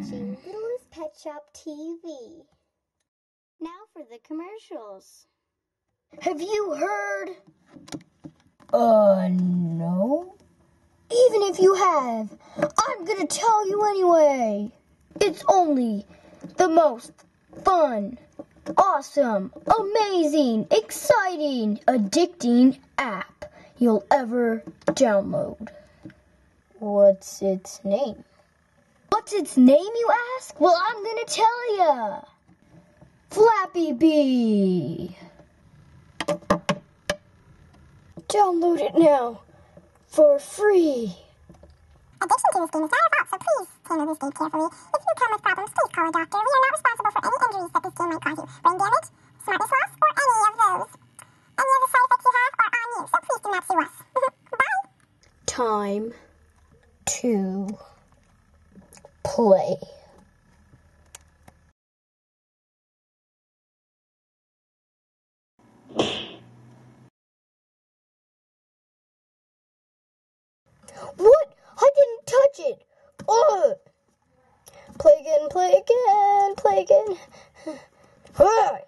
watching Littlest Pet Shop TV. Now for the commercials. Have you heard? No. Even if you have, I'm gonna tell you anyway. It's only the most fun, awesome, amazing, exciting, addicting app you'll ever download. What's its name? What's its name, you ask? Well, I'm gonna tell ya. Flappy Bee. Download it now for free. Addiction to this game is not our fault, so please handle this game carefully. If you come with problems, please call a doctor. We are not responsible for any injuries that this game might cause you. Brain damage, smartness loss, or any of those. Any of the side effects you have are on you, so please do not sue us. Bye. Time to play. What? I didn't touch it. Ugh. Play again, play again, play again. Ah!